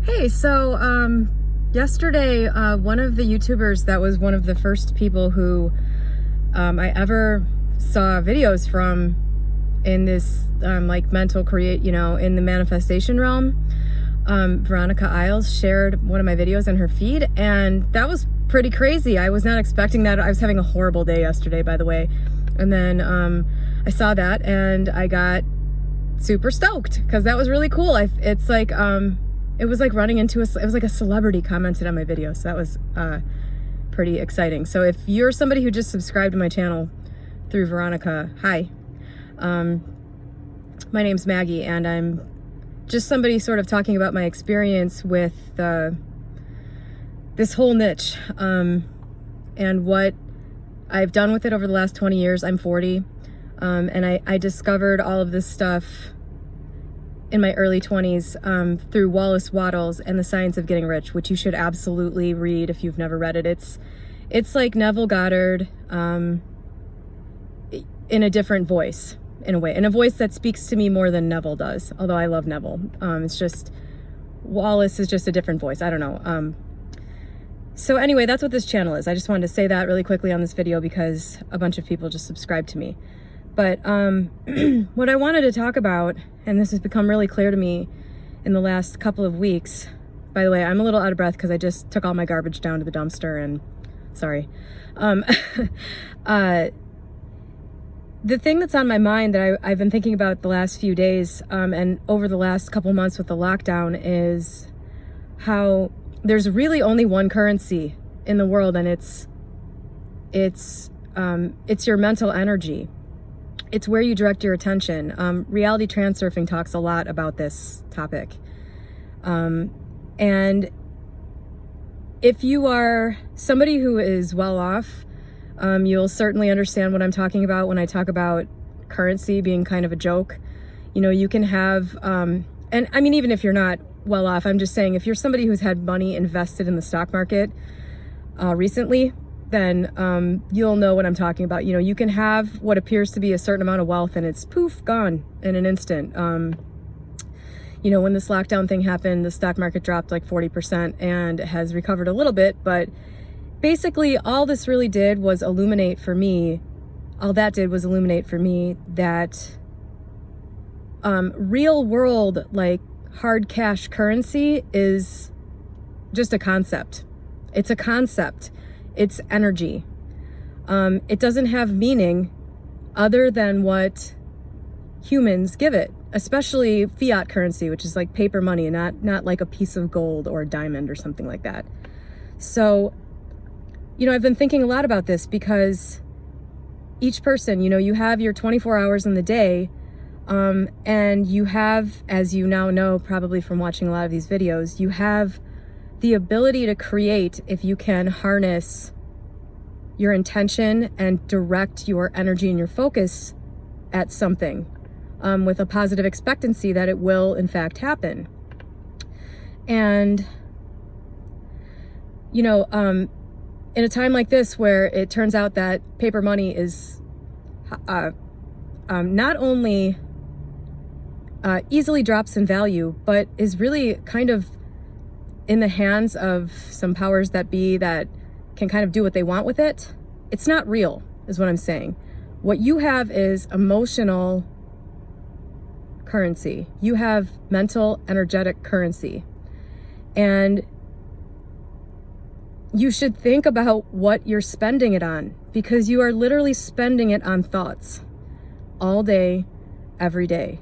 Hey, yesterday, one of the YouTubers that was one of the first people who I ever saw videos from in this like mental in the manifestation realm, Veronica Isles shared one of my videos in her feed, and that was pretty crazy. I was not expecting that. I was having a horrible day yesterday, by the way, and then I saw that and I got super stoked because that was really cool. It's like it was like running into it was like a celebrity commented on my video, so that was pretty exciting. So if you're somebody who just subscribed to my channel through Veronica, hi, my name's Maggie, and I'm just somebody sort of talking about my experience with this whole niche and what I've done with it over the last 20 years. I'm 40, and I discovered all of this stuff in my early 20s through Wallace Wattles and The Science of Getting Rich, which you should absolutely read if you've never read it. It's like Neville Goddard in a different voice, in a way, in a voice that speaks to me more than Neville does, although I love Neville. It's just, Wallace is just a different voice. I don't know. So anyway, that's what this channel is. I just wanted to say that really quickly on this video because a bunch of people just subscribed to me. But what I wanted to talk about, and this has become really clear to me in the last couple of weeks. By the way, I'm a little out of breath because I just took all my garbage down to the dumpster, and sorry. The thing that's on my mind that I've been thinking about the last few days and over the last couple months with the lockdown is how there's really only one currency in the world, and it's your mental energy. It's where you direct your attention. Reality Transurfing talks a lot about this topic. And if you are somebody who is well off, you'll certainly understand what I'm talking about when I talk about currency being kind of a joke. You know, you can have, and I mean, even if you're not well off, I'm just saying, if you're somebody who's had money invested in the stock market recently, then you'll know what I'm talking about. You know, you can have what appears to be a certain amount of wealth and it's poof, gone in an instant. You know, when this lockdown thing happened, the stock market dropped like 40% and it has recovered a little bit, but basically all this really did was illuminate for me, that real world, like hard cash currency is just a concept. It's a concept. It's energy. It doesn't have meaning other than what humans give it, especially fiat currency, which is like paper money, not like a piece of gold or a diamond or something like that. So, you know, I've been thinking a lot about this because each person, you know, you have your 24 hours in the day, and you have, as you now know, probably from watching a lot of these videos, you have the ability to create if you can harness your intention and direct your energy and your focus at something with a positive expectancy that it will in fact happen. And, you know, in a time like this where it turns out that paper money is not only easily drops in value, but is really kind of in the hands of some powers that be that can kind of do what they want with it. It's not real, is what I'm saying. What you have is emotional currency. You have mental, energetic currency. And you should think about what you're spending it on, because you are literally spending it on thoughts all day, every day.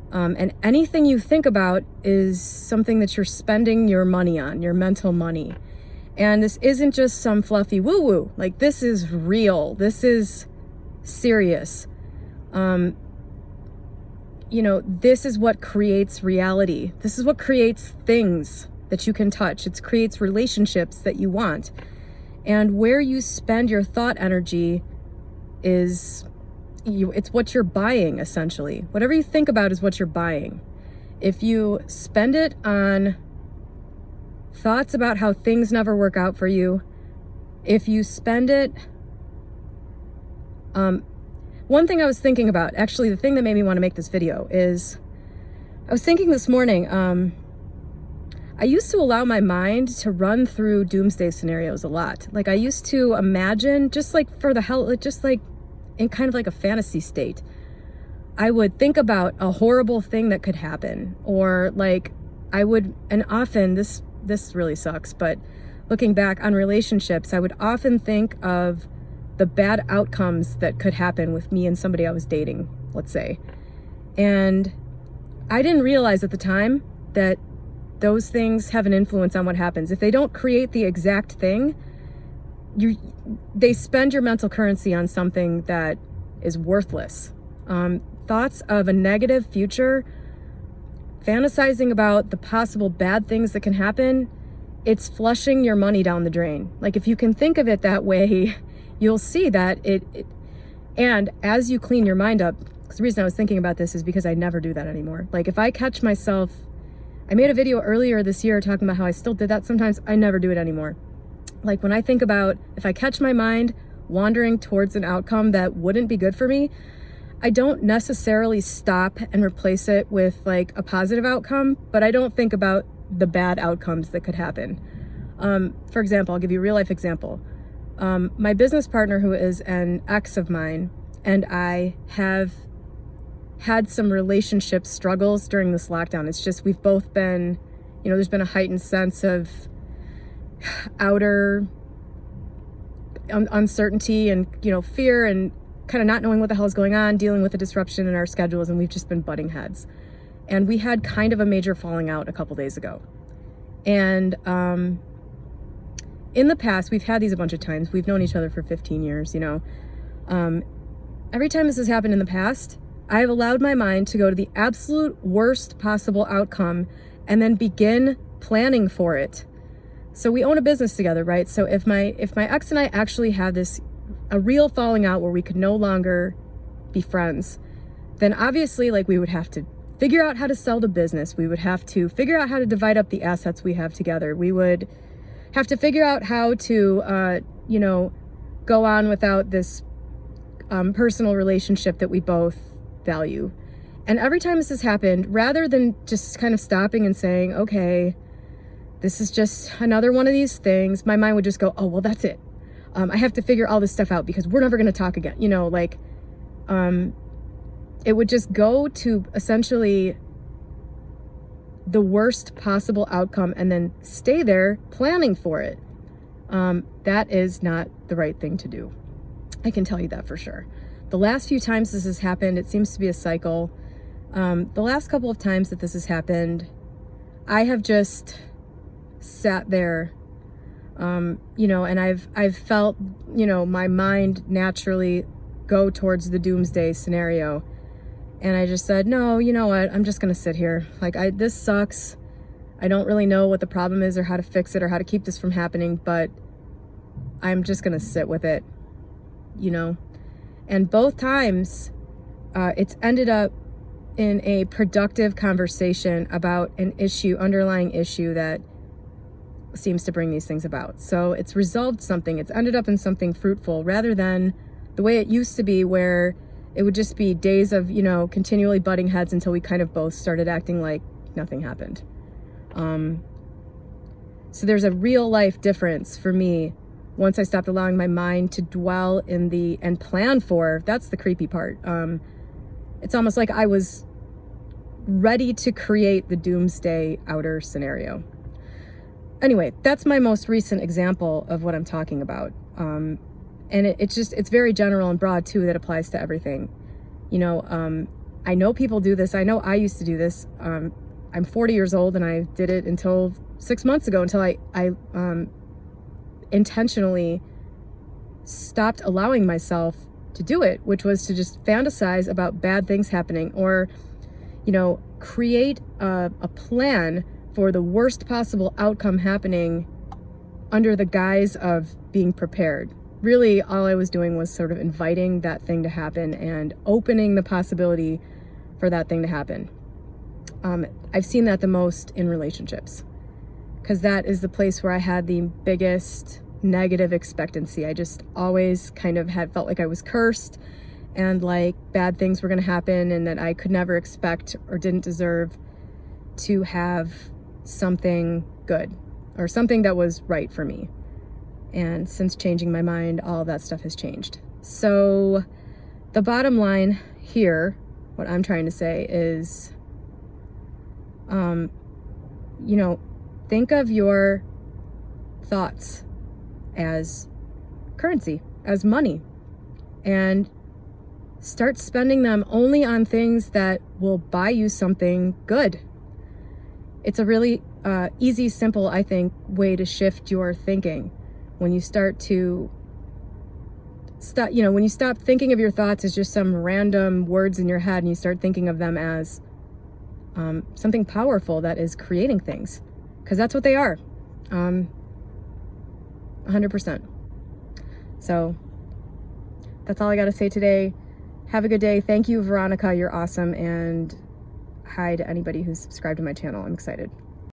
And anything you think about is something that you're spending your money on, your mental money. And this isn't just some fluffy woo-woo. Like, this is real. This is serious. You know, this is what creates reality. This is what creates things that you can touch. It creates relationships that you want. And where you spend your thought energy is... it's what you're buying, essentially. Whatever you think about is what you're buying. If you spend it on thoughts about how things never work out for you, if you spend it... one thing I was thinking about, actually the thing that made me want to make this video is, I was thinking this morning, I used to allow my mind to run through doomsday scenarios a lot. Like I used to imagine, just like for the hell, just like in kind of like a fantasy state. I would think about a horrible thing that could happen, or like I would, and often this really sucks, but looking back on relationships, I would often think of the bad outcomes that could happen with me and somebody I was dating, let's say. And I didn't realize at the time that those things have an influence on what happens. If they don't create the exact thing, they spend your mental currency on something that is worthless. Thoughts of a negative future, fantasizing about the possible bad things that can happen, it's flushing your money down the drain. Like if you can think of it that way, you'll see that and as you clean your mind up, because the reason I was thinking about this is because I never do that anymore. Like if I catch myself, I made a video earlier this year talking about how I still did that sometimes. I never do it anymore. Like when I think about, if I catch my mind wandering towards an outcome that wouldn't be good for me, I don't necessarily stop and replace it with like a positive outcome, but I don't think about the bad outcomes that could happen. For example, I'll give you a real life example. My business partner, who is an ex of mine, and I have had some relationship struggles during this lockdown. It's just, we've both been, there's been a heightened sense of outer uncertainty and, fear and kind of not knowing what the hell is going on, dealing with the disruption in our schedules, and we've just been butting heads. And we had kind of a major falling out a couple days ago. And in the past, we've had these a bunch of times. We've known each other for 15 years, Every time this has happened in the past, I have allowed my mind to go to the absolute worst possible outcome and then begin planning for it. So we own a business together, right? So if my ex and I actually had a real falling out where we could no longer be friends, then obviously like we would have to figure out how to sell the business. We would have to figure out how to divide up the assets we have together. We would have to figure out how to, go on without this personal relationship that we both value. And every time this has happened, rather than just kind of stopping and saying, okay, this is just another one of these things, my mind would just go, oh, well, that's it. I have to figure all this stuff out because we're never going to talk again. It would just go to essentially the worst possible outcome and then stay there planning for it. That is not the right thing to do. I can tell you that for sure. The last few times this has happened, it seems to be a cycle. The last couple of times that this has happened, I have just sat there, and I've felt, my mind naturally go towards the doomsday scenario. And I just said, no, you know what? I'm just going to sit here. This sucks. I don't really know what the problem is or how to fix it or how to keep this from happening, but I'm just going to sit with it, And both times, it's ended up in a productive conversation about an underlying issue that seems to bring these things about. So it's resolved something. It's ended up in something fruitful rather than the way it used to be where it would just be days of, continually butting heads until we kind of both started acting like nothing happened. So there's a real life difference for me once I stopped allowing my mind to dwell in and plan for, that's the creepy part. It's almost like I was ready to create the doomsday outer scenario. Anyway, that's my most recent example of what I'm talking about. And it's very general and broad too, that applies to everything. I know people do this. I know I used to do this. I'm 40 years old and I did it until 6 months ago, until I intentionally stopped allowing myself to do it, which was to just fantasize about bad things happening or, create a plan for the worst possible outcome happening under the guise of being prepared. Really, all I was doing was sort of inviting that thing to happen and opening the possibility for that thing to happen. I've seen that the most in relationships, because that is the place where I had the biggest negative expectancy. I just always kind of felt like I was cursed and like bad things were going to happen and that I could never expect or didn't deserve to have something good or something that was right for me. And since changing my mind, all of that stuff has changed. So the bottom line here, what I'm trying to say is, think of your thoughts as currency, as money, and start spending them only on things that will buy you something good. It's a really easy, simple, I think, way to shift your thinking. When you start to when you stop thinking of your thoughts as just some random words in your head and you start thinking of them as something powerful that is creating things, because that's what they are, 100%. So that's all I got to say today. Have a good day. Thank you, Veronica. You're awesome. And hi to anybody who's subscribed to my channel. I'm excited.